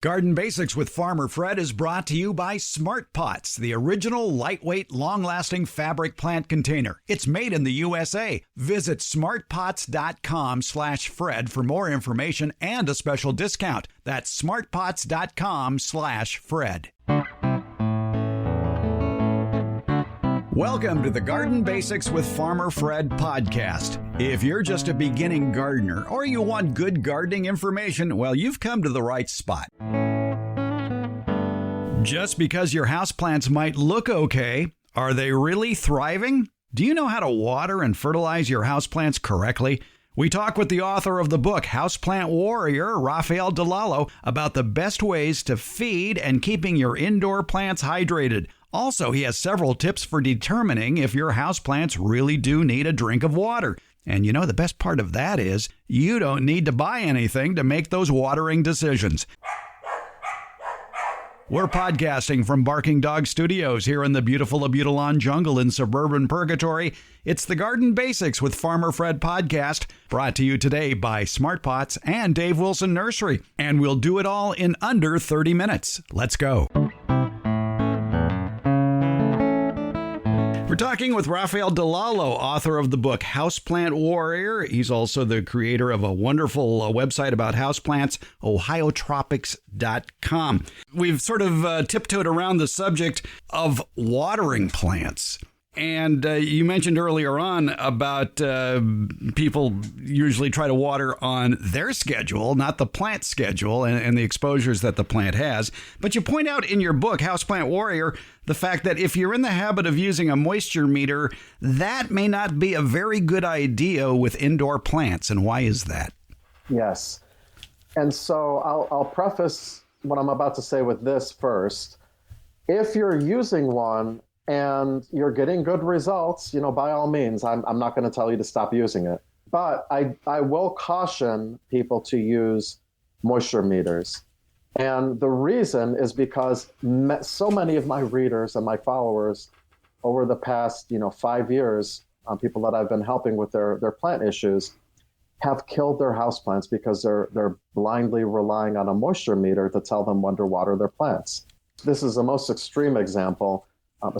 Garden Basics with Farmer Fred is brought to you by Smart Pots, the original lightweight, long-lasting fabric plant container. It's made in the USA. Visit smartpots.com/Fred for more information and a special discount. That's smartpots.com/Fred. Welcome to the Garden Basics with Farmer Fred podcast. If you're just a beginning gardener or you want good gardening information, well, you've come to the right spot. Just because your houseplants might look okay, are they really thriving? Do you know how to water and fertilize your houseplants correctly? We talk with the author of the book, Houseplant Warrior, Rafaele DiLallo, about the best ways to feed and keeping your indoor plants hydrated. Also, he has several tips for determining if your houseplants really do need a drink of water. And you know, the best part of that is you don't need to buy anything to make those watering decisions. We're podcasting from Barking Dog Studios here in the beautiful Abutilon jungle in suburban Purgatory. It's the Garden Basics with Farmer Fred podcast, brought to you today by Smart Pots and Dave Wilson Nursery. And we'll do it all in under 30 minutes. Let's go. We're talking with Rafaele DiLallo, author of the book Houseplant Warrior. He's also the creator of a wonderful website about houseplants, ohiotropics.com. We've sort of tiptoed around the subject of watering plants. And you mentioned earlier on about people usually try to water on their schedule, not the plant schedule and the exposures that the plant has. But you point out in your book, Houseplant Warrior, the fact that if you're in the habit of using a moisture meter, that may not be a very good idea with indoor plants. And why is that? Yes. And so I'll preface what I'm about to say with this first. If you're using one and you're getting good results, by all means, I'm not going to tell you to stop using it. But I will caution people to use moisture meters. And the reason is because so many of my readers and my followers over the past, 5 years, people that I've been helping with their plant issues, have killed their houseplants because they're blindly relying on a moisture meter to tell them when to water their plants. This is the most extreme example.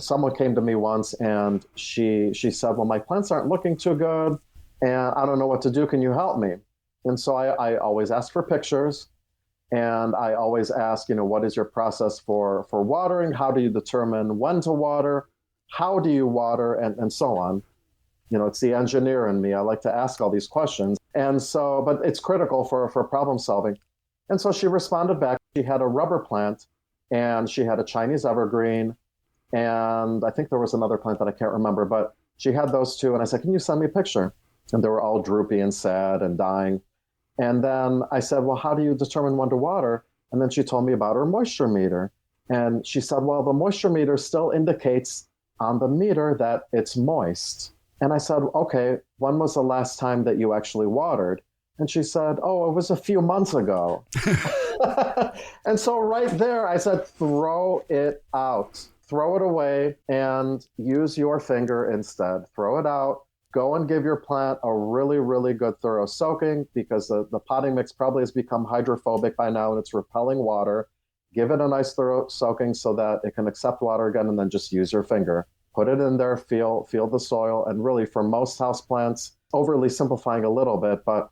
Someone came to me once and she said, well, my plants aren't looking too good and I don't know what to do. Can you help me? And so I always ask for pictures and I always ask, what is your process for watering? How do you determine when to water? How do you water? And so on. It's the engineer in me. I like to ask all these questions. And so, but it's critical for problem solving. And so she responded back. She had a rubber plant and she had a Chinese evergreen. And I think there was another plant that I can't remember, but she had those two. And I said, can you send me a picture? And they were all droopy and sad and dying. And then I said, well, how do you determine when to water? And then she told me about her moisture meter. And she said, well, the moisture meter still indicates on the meter that it's moist. And I said, okay, when was the last time that you actually watered? And she said, oh, it was a few months ago. And so right there, I said, throw it out. Throw it away and use your finger instead. Throw it out. Go and give your plant a really, really good thorough soaking because the potting mix probably has become hydrophobic by now and it's repelling water. Give it a nice thorough soaking so that it can accept water again, and then just use your finger. Put it in there, feel the soil. And really for most houseplants, overly simplifying a little bit, but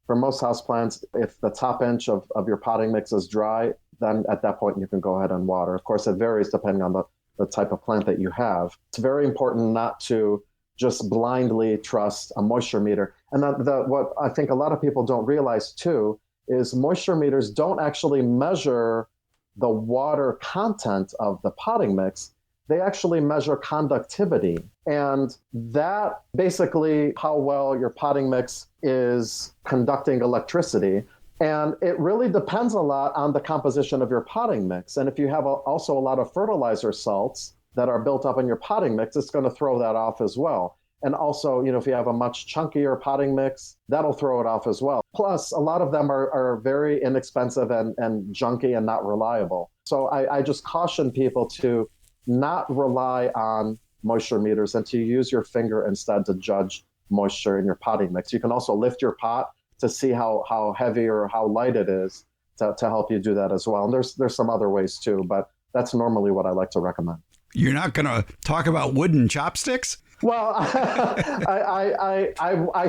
for most houseplants, if the top inch of your potting mix is dry, then at that point you can go ahead and water. Of course, it varies depending on the type of plant that you have. It's very important not to just blindly trust a moisture meter. And what I think a lot of people don't realize too is moisture meters don't actually measure the water content of the potting mix. They actually measure conductivity. And that basically how well your potting mix is conducting electricity. And it really depends a lot on the composition of your potting mix. And if you have also a lot of fertilizer salts that are built up in your potting mix, it's going to throw that off as well. And also, if you have a much chunkier potting mix, that'll throw it off as well. Plus, a lot of them are very inexpensive and junky and not reliable. So I just caution people to not rely on moisture meters and to use your finger instead to judge moisture in your potting mix. You can also lift your pot to see how heavy or how light it is to help you do that as well. And there's some other ways too, but that's normally what I like to recommend. You're not going to talk about wooden chopsticks? Well, I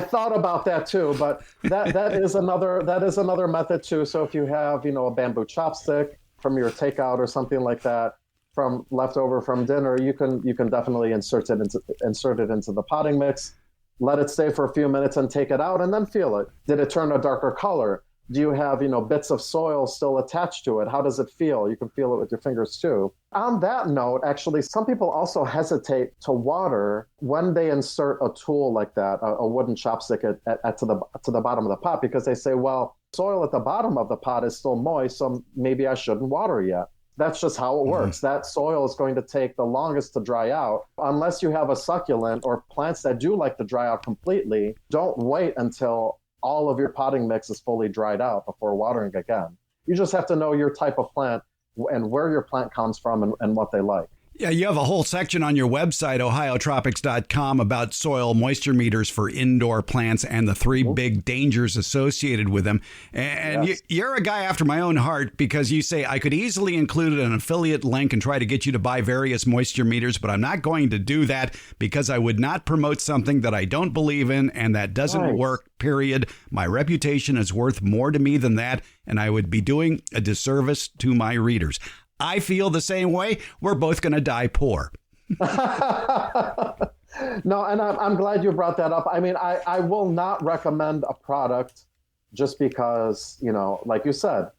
thought about that too, but that is another method too. So if you have, a bamboo chopstick from your takeout or something like that, from leftover from dinner, you can definitely insert it into the potting mix, let it stay for a few minutes and take it out and then feel it. Did it turn a darker color? Do you have, bits of soil still attached to it? How does it feel? You can feel it with your fingers too. On that note, actually, some people also hesitate to water when they insert a tool like that, a wooden chopstick to the bottom of the pot, because they say, well, soil at the bottom of the pot is still moist, so maybe I shouldn't water yet. That's just how it works. That soil is going to take the longest to dry out. Unless you have a succulent or plants that do like to dry out completely, don't wait until all of your potting mix is fully dried out before watering again. You just have to know your type of plant and where your plant comes from and what they like. Yeah, you have a whole section on your website, ohiotropics.com, about soil moisture meters for indoor plants and the three big dangers associated with them. And yes, you're a guy after my own heart, because you say I could easily include an affiliate link and try to get you to buy various moisture meters, but I'm not going to do that because I would not promote something that I don't believe in and that doesn't work, period. My reputation is worth more to me than that, and I would be doing a disservice to my readers. I feel the same way. We're both going to die poor. No, and I'm glad you brought that up. I mean, I will not recommend a product just because, like you said,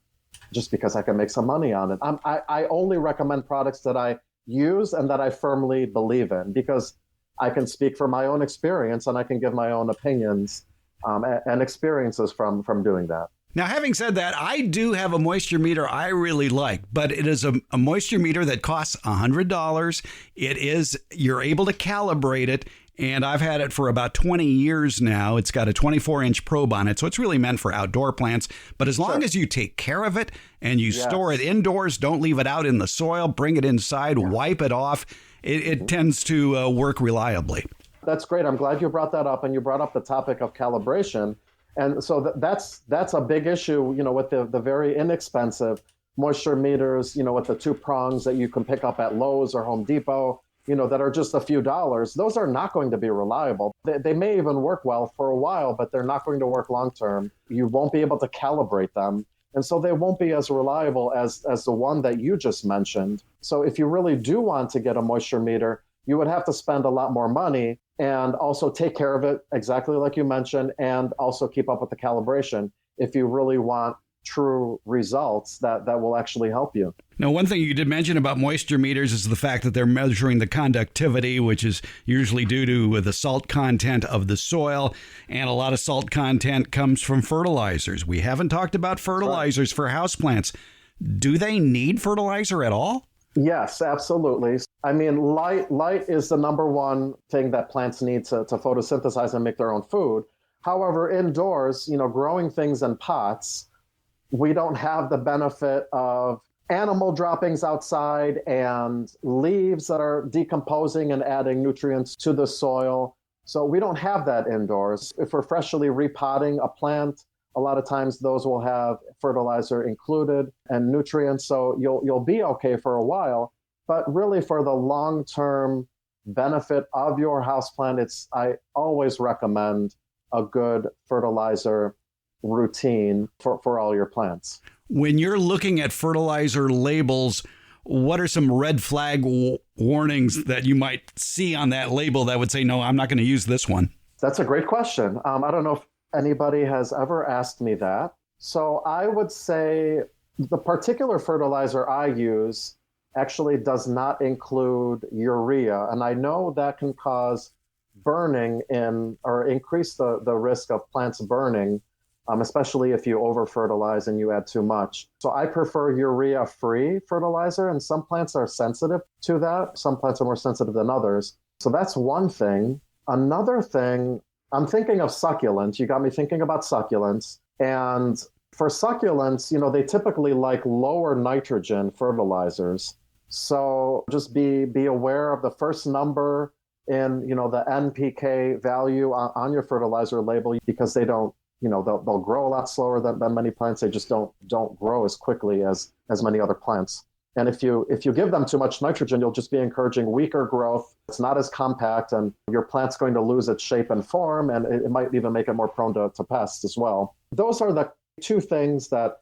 just because I can make some money on it. I only recommend products that I use and that I firmly believe in, because I can speak from my own experience and I can give my own opinions and experiences from doing that. Now, having said that, I do have a moisture meter I really like, but it is a moisture meter that costs $100. You're able to calibrate it, and I've had it for about 20 years now. It's got a 24-inch probe on it, so it's really meant for outdoor plants. But as long as you take care of it and you store it indoors, don't leave it out in the soil, bring it inside, wipe it off, it tends to work reliably. That's great. I'm glad you brought that up, and you brought up the topic of calibration. And so that's a big issue, with the very inexpensive moisture meters, with the two prongs that you can pick up at Lowe's or Home Depot, that are just a few dollars. Those are not going to be reliable. They may even work well for a while, but they're not going to work long term. You won't be able to calibrate them. And so they won't be as reliable as the one that you just mentioned. So if you really do want to get a moisture meter, you would have to spend a lot more money and also take care of it, exactly like you mentioned, and also keep up with the calibration if you really want true results that will actually help you. Now, one thing you did mention about moisture meters is the fact that they're measuring the conductivity, which is usually due to the salt content of the soil, and a lot of salt content comes from fertilizers. We haven't talked about fertilizers for houseplants. Do they need fertilizer at all? Yes, absolutely. I mean, light is the number one thing that plants need to photosynthesize and make their own food. However, indoors, growing things in pots, we don't have the benefit of animal droppings outside and leaves that are decomposing and adding nutrients to the soil. So we don't have that indoors. If we're freshly repotting a plant, a lot of times those will have fertilizer included and nutrients, so you'll be okay for a while. But really, for the long-term benefit of your houseplant, I always recommend a good fertilizer routine for all your plants. When you're looking at fertilizer labels, what are some red flag warnings that you might see on that label that would say, no, I'm not going to use this one? That's a great question. I don't know if anybody has ever asked me that. So I would say the particular fertilizer I use actually does not include urea. And I know that can cause burning or increase the risk of plants burning, especially if you over-fertilize and you add too much. So I prefer urea-free fertilizer, and some plants are sensitive to that. Some plants are more sensitive than others. So that's one thing. Another thing, I'm thinking of succulents. You got me thinking about succulents. And for succulents, they typically like lower nitrogen fertilizers. So just be aware of the first number in, the NPK value on your fertilizer label, because they don't they'll grow a lot slower than many plants. They just don't grow as quickly as many other plants. And if you give them too much nitrogen, you'll just be encouraging weaker growth. It's not as compact, and your plant's going to lose its shape and form, and it might even make it more prone to pests as well. Those are the two things that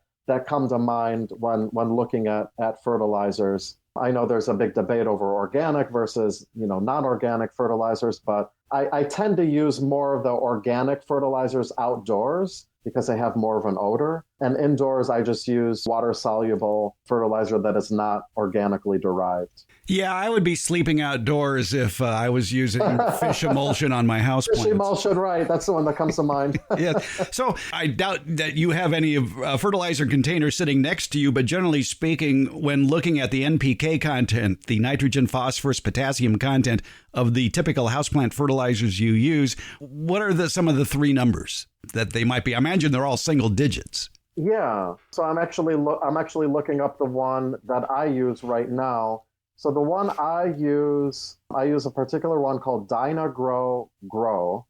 come to mind when looking at fertilizers. I know there's a big debate over organic versus non-organic fertilizers, but I tend to use more of the organic fertilizers outdoors because they have more of an odor. And indoors, I just use water-soluble fertilizer that is not organically derived. Yeah, I would be sleeping outdoors if I was using fish emulsion on my houseplants. Fish emulsion, right. That's the one that comes to mind. Yeah. So I doubt that you have any fertilizer containers sitting next to you, but generally speaking, when looking at the NPK content, the nitrogen, phosphorus, potassium content of the typical houseplant fertilizers you use, what are some of the three numbers that they might be? I imagine they're all single digits. Yeah. So I'm actually looking up the one that I use right now. So the one I use a particular one called Dynagrow Grow,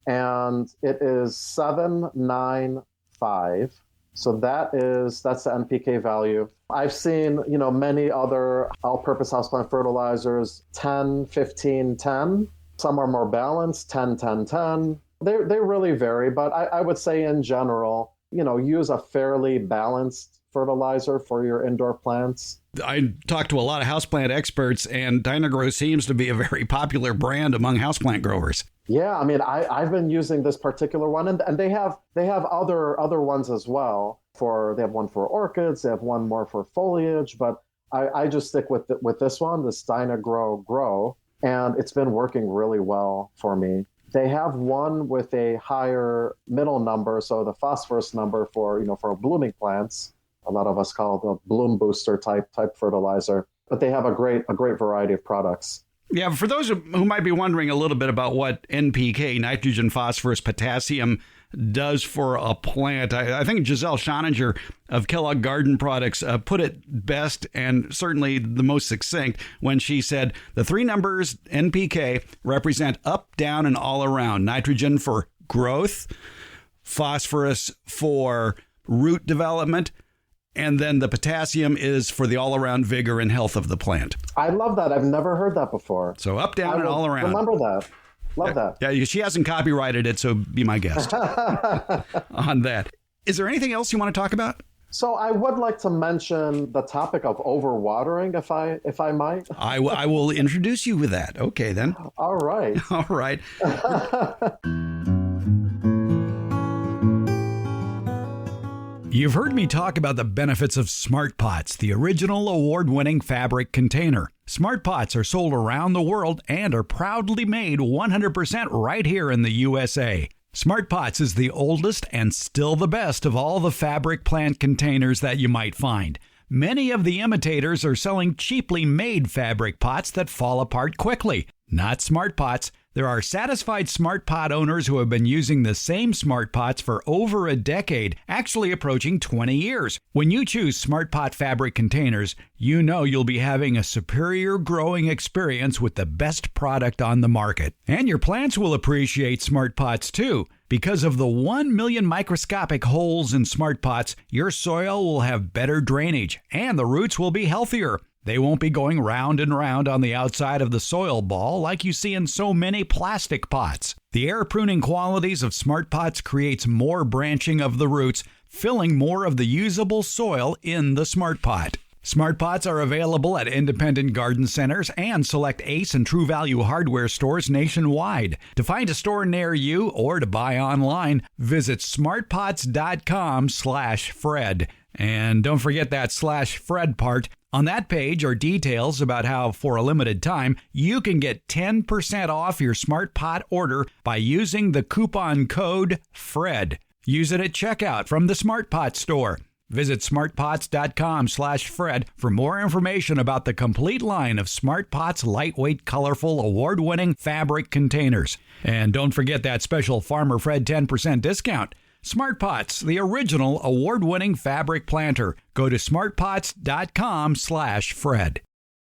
and it is 795. So that's the NPK value. I've seen, many other all-purpose houseplant fertilizers, 10, 15, 10. Some are more balanced, 10, 10, 10. They really vary, but I would say in general, use a fairly balanced fertilizer for your indoor plants. I talked to a lot of houseplant experts, and Dynagrow seems to be a very popular brand among houseplant growers. Yeah, I mean, I've been using this particular one, and they have other ones as well. They have one for orchids, they have one more for foliage, but I just stick with this one, this Dynagrow Grow, and it's been working really well for me. They have one with a higher middle number, so the phosphorus number for blooming plants. A lot of us call it the bloom booster type fertilizer, but they have a great variety of products. Yeah, for those who might be wondering a little bit about what NPK, nitrogen, phosphorus, potassium, does for a plant, I think Giselle Schoninger of Kellogg Garden Products put it best and certainly the most succinct when she said the three numbers NPK represent up, down, and all around. Nitrogen for growth, phosphorus for root development, and then the potassium is for the all-around vigor and health of the plant. I love that. I've never heard that before. So up, down, and all around. Remember that. Love that. Yeah, she hasn't copyrighted it, so be my guest on that. Is there anything else you want to talk about? So I would like to mention the topic of overwatering, if I might. I will introduce you with that. Okay, then. All right. All right. You've heard me talk about the benefits of Smart Pots, the original award-winning fabric container. Smart Pots are sold around the world and are proudly made 100% right here in the USA. Smart Pots is the oldest and still the best of all the fabric plant containers that you might find. Many of the imitators are selling cheaply made fabric pots that fall apart quickly. Not Smart Pots. There are satisfied Smart Pot owners who have been using the same Smart Pots for over a decade, actually approaching 20 years. When you choose Smart Pot fabric containers, you know you'll be having a superior growing experience with the best product on the market. And your plants will appreciate Smart Pots too. Because of the 1 million microscopic holes in Smart Pots, your soil will have better drainage and the roots will be healthier. They won't be going round and round on the outside of the soil ball like you see in so many plastic pots. The air pruning qualities of Smart Pots creates more branching of the roots, filling more of the usable soil in the Smart Pot. Smart Pots are available at independent garden centers and select Ace and True Value hardware stores nationwide. To find a store near you or to buy online, visit smartpots.com/Fred. And don't forget that /Fred part. On that page are details about how, for a limited time, you can get 10% off your Smart Pot order by using the coupon code FRED. Use it at checkout from the Smart Pot store. Visit smartpots.com/Fred for more information about the complete line of Smart Pots lightweight, colorful, award-winning fabric containers. And don't forget that special Farmer Fred 10% discount. Smart Pots, the original award-winning fabric planter. Go to smartpots.com/Fred.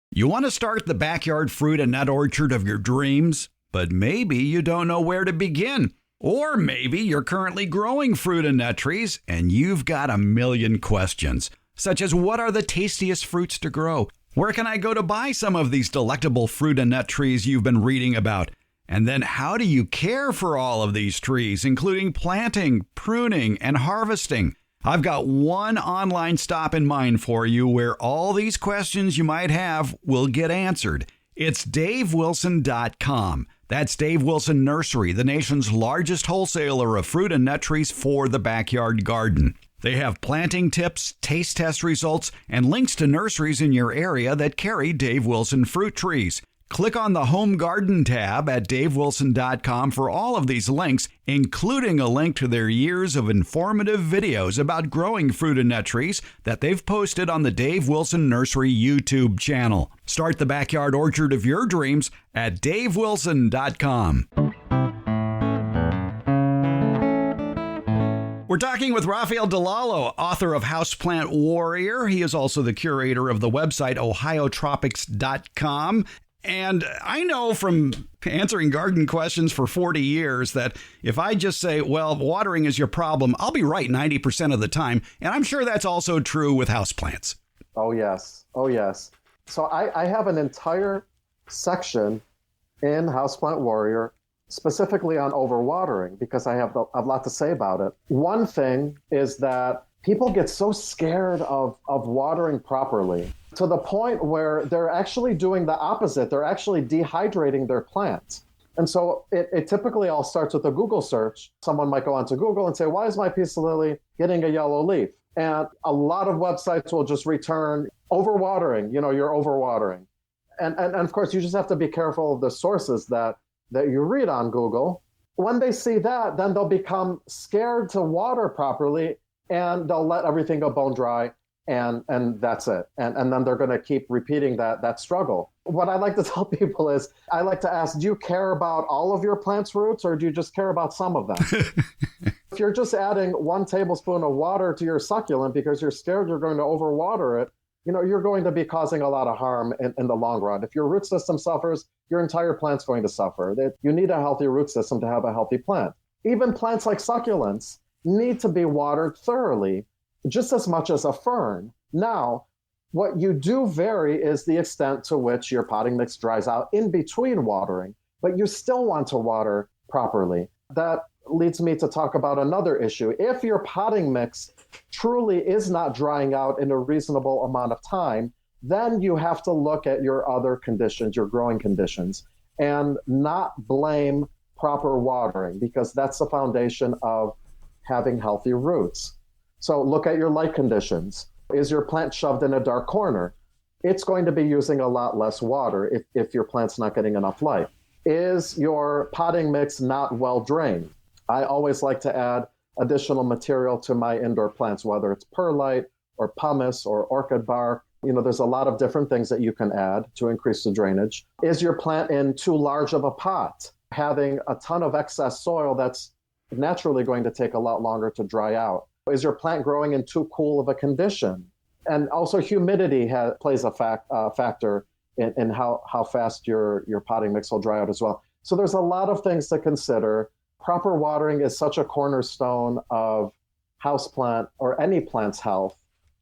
You want to start the backyard fruit and nut orchard of your dreams, but maybe you don't know where to begin. Or maybe you're currently growing fruit and nut trees and you've got a million questions, such as what are the tastiest fruits to grow? Where can I go to buy some of these delectable fruit and nut trees you've been reading about? And then how do you care for all of these trees, including planting, pruning, and harvesting? I've got one online stop in mind for you where all these questions you might have will get answered. It's DaveWilson.com. That's Dave Wilson Nursery, the nation's largest wholesaler of fruit and nut trees for the backyard garden. They have planting tips, taste test results, and links to nurseries in your area that carry Dave Wilson fruit trees. Click on the Home Garden tab at DaveWilson.com for all of these links, including a link to their years of informative videos about growing fruit and nut trees that they've posted on the Dave Wilson Nursery YouTube channel. Start the backyard orchard of your dreams at DaveWilson.com. We're talking with Rafaele DiLallo, author of Houseplant Warrior. He is also the curator of the website ohiotropics.com. And I know from answering garden questions for 40 years that if I just say, well, watering is your problem, I'll be right 90% of the time. And I'm sure that's also true with houseplants. Oh, yes. Oh, yes. So I have an entire section in Houseplant Warrior specifically on overwatering because I have a lot to say about it. One thing is that people get so scared of watering properly to the point where they're actually doing the opposite. They're actually dehydrating their plants. And so it typically all starts with a Google search. Someone might go onto Google and say, why is my peace lily getting a yellow leaf? And a lot of websites will just return overwatering, you're overwatering. And of course, you just have to be careful of the sources that you read on Google. When they see that, then they'll become scared to water properly and they'll let everything go bone dry. And that's it. And then they're going to keep repeating that struggle. What I like to tell people is I like to ask, do you care about all of your plant's roots or do you just care about some of them? If you're just adding 1 tablespoon of water to your succulent because you're scared you're going to overwater it, you're going to be causing a lot of harm in the long run. If your root system suffers, your entire plant's going to suffer. You need a healthy root system to have a healthy plant. Even plants like succulents need to be watered thoroughly, just as much as a fern. Now, what you do vary is the extent to which your potting mix dries out in between watering, but you still want to water properly. That leads me to talk about another issue. If your potting mix truly is not drying out in a reasonable amount of time, then you have to look at your other conditions, your growing conditions, and not blame proper watering because that's the foundation of having healthy roots. So look at your light conditions. Is your plant shoved in a dark corner? It's going to be using a lot less water if your plant's not getting enough light. Is your potting mix not well drained? I always like to add additional material to my indoor plants, whether it's perlite or pumice or orchid bark. There's a lot of different things that you can add to increase the drainage. Is your plant in too large of a pot, having a ton of excess soil that's naturally going to take a lot longer to dry out? Is your plant growing in too cool of a condition? And also humidity plays a factor in how fast your potting mix will dry out as well. So there's a lot of things to consider. Proper watering is such a cornerstone of houseplant or any plant's health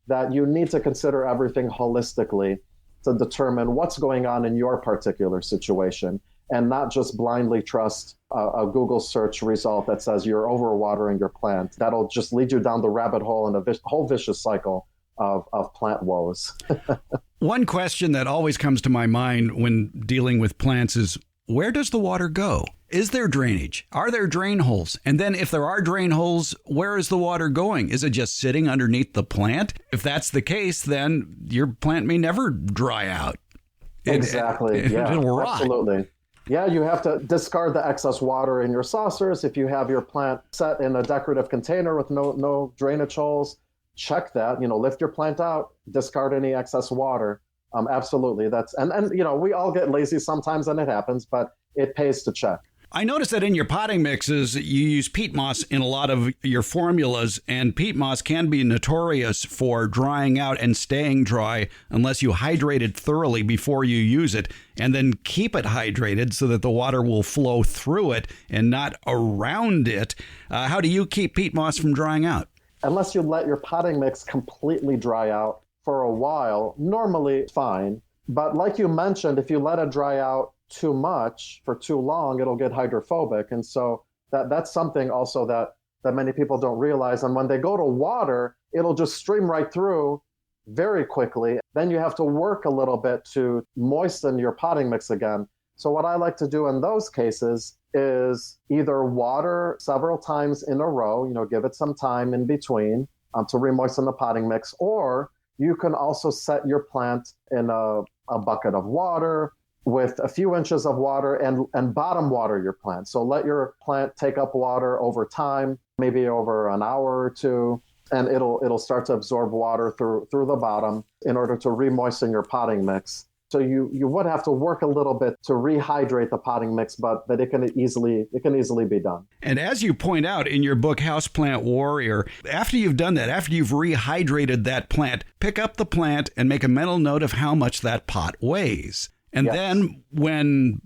that you need to consider everything holistically to determine what's going on in your particular situation and not just blindly trust a Google search result that says you're overwatering your plant. That'll just lead you down the rabbit hole in a whole vicious cycle of plant woes. One question that always comes to my mind when dealing with plants is, where does the water go? Is there drainage? Are there drain holes? And then if there are drain holes, where is the water going? Is it just sitting underneath the plant? If that's the case, then your plant may never dry out. Exactly. It'll rot. Absolutely. Yeah, you have to discard the excess water in your saucers. If you have your plant set in a decorative container with no drainage holes, check that. Lift your plant out, discard any excess water. Absolutely. And we all get lazy sometimes and it happens, but it pays to check. I noticed that in your potting mixes, you use peat moss in a lot of your formulas, and peat moss can be notorious for drying out and staying dry unless you hydrate it thoroughly before you use it, and then keep it hydrated so that the water will flow through it and not around it. How do you keep peat moss from drying out? Unless you let your potting mix completely dry out for a while, normally fine. But like you mentioned, if you let it dry out too much for too long, it'll get hydrophobic. And so that's something also that many people don't realize. And when they go to water, it'll just stream right through very quickly. Then you have to work a little bit to moisten your potting mix again. So what I like to do in those cases is either water several times in a row, give it some time in between to re-moisten the potting mix, or you can also set your plant in a bucket of water with a few inches of water and bottom water your plant. So let your plant take up water over time, maybe over an hour or two, and it'll start to absorb water through the bottom in order to re-moisten your potting mix. So you would have to work a little bit to rehydrate the potting mix, but it can easily be done. And as you point out in your book, Houseplant Warrior, after you've done that, after you've rehydrated that plant, pick up the plant and make a mental note of how much that pot weighs. And Yes. then when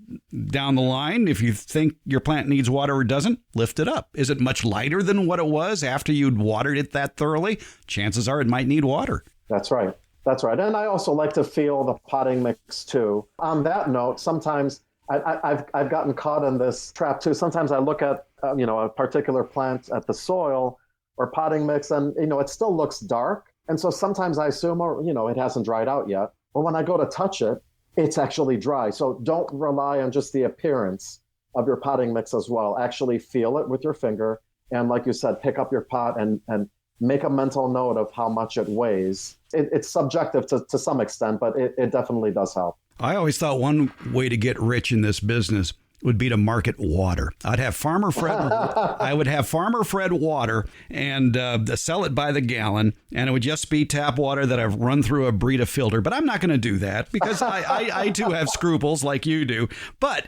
down the line, if you think your plant needs water or doesn't, lift it up. Is it much lighter than what it was after you'd watered it that thoroughly? Chances are it might need water. That's right. That's right. And I also like to feel the potting mix too. On that note, sometimes I've gotten caught in this trap too. Sometimes I look at a particular plant at the soil or potting mix, and it still looks dark. And so sometimes I assume, it hasn't dried out yet. But when I go to touch it, it's actually dry. So don't rely on just the appearance of your potting mix as well. Actually feel it with your finger. And like you said, pick up your pot and make a mental note of how much it weighs. It's subjective to some extent, but it definitely does help. I always thought one way to get rich in this business would be to market water. I would have Farmer Fred water and sell it by the gallon, and it would just be tap water that I've run through a Brita filter. But I'm not going to do that because I too have scruples like you do. But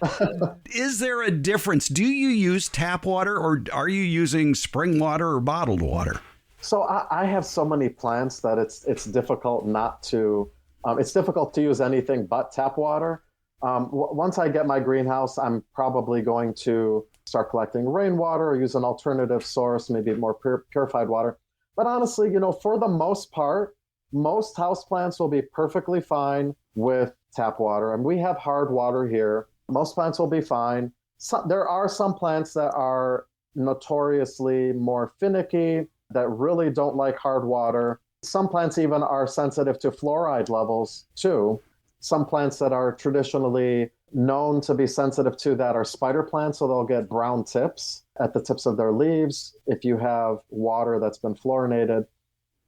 is there a difference? Do you use tap water, or are you using spring water or bottled water? So I have so many plants that it's difficult not to. It's difficult to use anything but tap water. Once I get my greenhouse, I'm probably going to start collecting rainwater or use an alternative source, maybe more purified water. But honestly, for the most part, most houseplants will be perfectly fine with tap water. And we have hard water here. Most plants will be fine. There are some plants that are notoriously more finicky, that really don't like hard water. Some plants even are sensitive to fluoride levels too. Some plants that are traditionally known to be sensitive to that are spider plants, so they'll get brown tips at the tips of their leaves if you have water that's been fluorinated.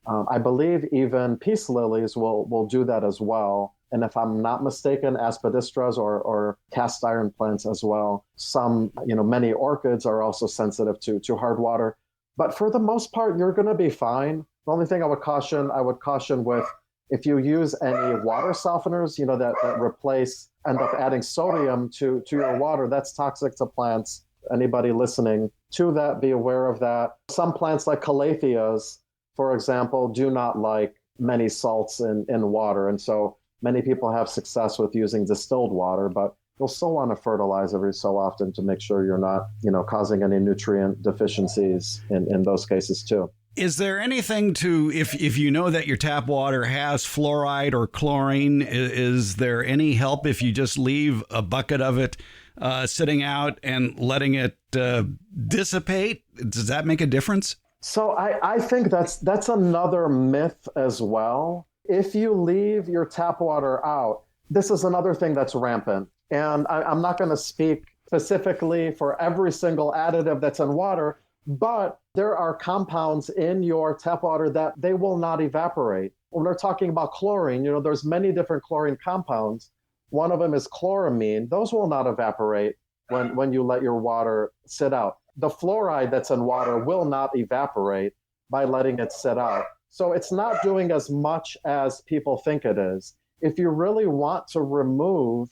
I believe even peace lilies will do that as well. And if I'm not mistaken, aspidistras or cast iron plants as well. Some, many orchids are also sensitive to hard water. But for the most part, you're going to be fine. The only thing I would caution with, if you use any water softeners, that end up adding sodium to your water, that's toxic to plants. Anybody listening to that, be aware of that. Some plants like calatheas, for example, do not like many salts in water. And so many people have success with using distilled water, but you'll still want to fertilize every so often to make sure you're not, causing any nutrient deficiencies in those cases too. Is there anything to, if you know that your tap water has fluoride or chlorine, is there any help if you just leave a bucket of it sitting out and letting it dissipate? Does that make a difference? So I think that's another myth as well. If you leave your tap water out, this is another thing that's rampant. And I'm not going to speak specifically for every single additive that's in water, but there are compounds in your tap water that they will not evaporate. When we're talking about chlorine, there's many different chlorine compounds. One of them is chloramine. Those will not evaporate when you let your water sit out. The fluoride that's in water will not evaporate by letting it sit out. So it's not doing as much as people think it is. If you really want to remove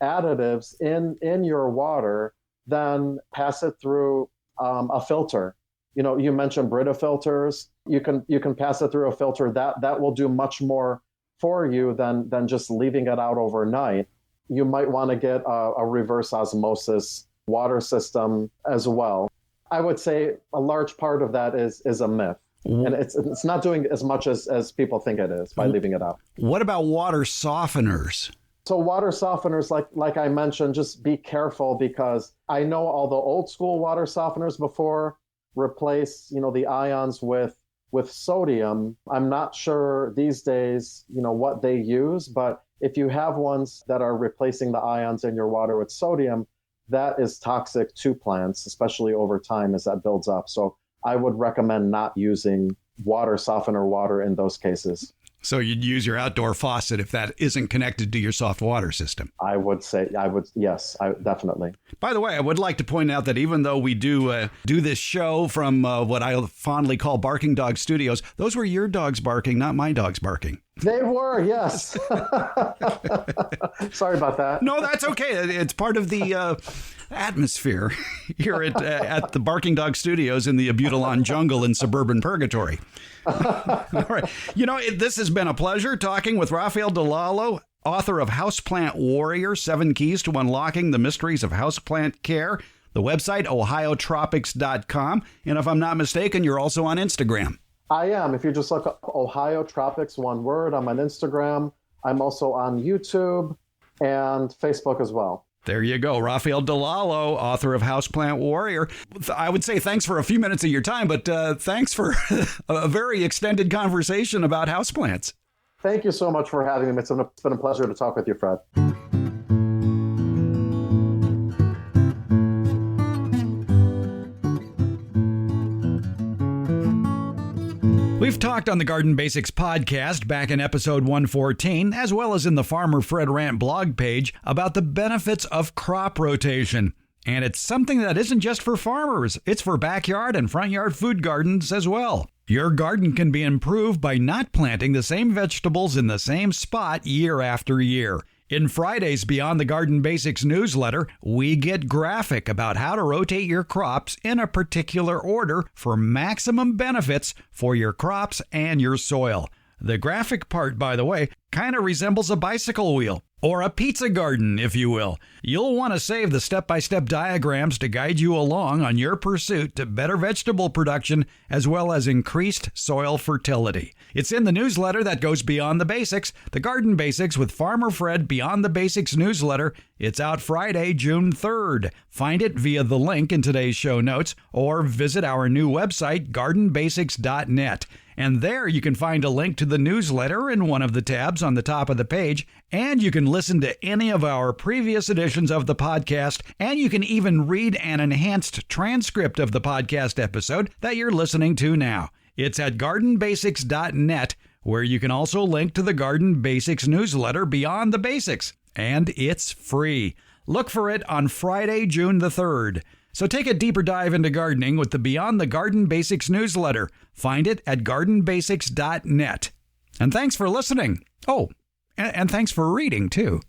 additives in your water, then pass it through a filter. You mentioned Brita filters. You can pass it through a filter. That will do much more for you than just leaving it out overnight. You might want to get a reverse osmosis water system as well. I would say a large part of that is a myth. And it's not doing as much as people think it is by leaving it out. What about water softeners? So water softeners, like I mentioned, just be careful, because I know all the old school water softeners before replace, the ions with sodium. I'm not sure these days, what they use, but if you have ones that are replacing the ions in your water with sodium, that is toxic to plants, especially over time as that builds up. So I would recommend not using water softener water in those cases. So you'd use your outdoor faucet if that isn't connected to your soft water system. Yes, definitely. By the way, I would like to point out that even though we do this show from what I fondly call Barking Dog Studios, those were your dogs barking, not my dogs barking. They were, yes. Sorry about that. No, that's okay. It's part of the atmosphere here at the Barking Dog Studios in the Abutilon jungle in suburban purgatory. All right. This has been a pleasure talking with Rafaele DiLallo, author of Houseplant Warrior, 7 Keys to Unlocking the Mysteries of Houseplant Care. The website, ohiotropics.com. And if I'm not mistaken, you're also on Instagram. I am. If you just look up Ohio Tropics, one word, I'm on Instagram. I'm also on YouTube and Facebook as well. There you go. Rafaele DiLallo, author of Houseplant Warrior. I would say thanks for a few minutes of your time, but thanks for a very extended conversation about houseplants. Thank you so much for having me. It's been a pleasure to talk with you, Fred. We've talked on the Garden Basics podcast back in episode 114, as well as in the Farmer Fred Rant blog page, about the benefits of crop rotation. And it's something that isn't just for farmers, it's for backyard and front yard food gardens as well. Your garden can be improved by not planting the same vegetables in the same spot year after year. In Friday's Beyond the Garden Basics newsletter, we get graphic about how to rotate your crops in a particular order for maximum benefits for your crops and your soil. The graphic part, by the way, kind of resembles a bicycle wheel, or a pizza garden, if you will. You'll want to save the step-by-step diagrams to guide you along on your pursuit to better vegetable production as well as increased soil fertility. It's in the newsletter that goes beyond the basics, the Garden Basics with Farmer Fred Beyond the Basics newsletter. It's out Friday, June 3rd. Find it via the link in today's show notes or visit our new website, gardenbasics.net. And there you can find a link to the newsletter in one of the tabs on the top of the page, and you can listen to any of our previous editions of the podcast, and you can even read an enhanced transcript of the podcast episode that you're listening to now. It's at gardenbasics.net, where you can also link to the Garden Basics newsletter Beyond the Basics, and it's free. Look for it on Friday, June the 3rd. So take a deeper dive into gardening with the Beyond the Garden Basics newsletter. Find it at gardenbasics.net. And thanks for listening. Oh, and thanks for reading, too.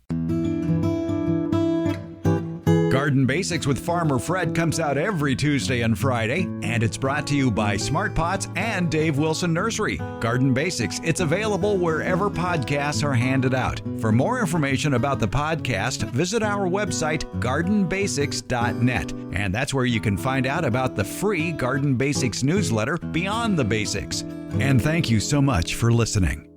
Garden Basics with Farmer Fred comes out every Tuesday and Friday, and it's brought to you by Smart Pots and Dave Wilson Nursery. Garden Basics, it's available wherever podcasts are handed out. For more information about the podcast, visit our website, gardenbasics.net, and that's where you can find out about the free Garden Basics newsletter, Beyond the Basics. And thank you so much for listening.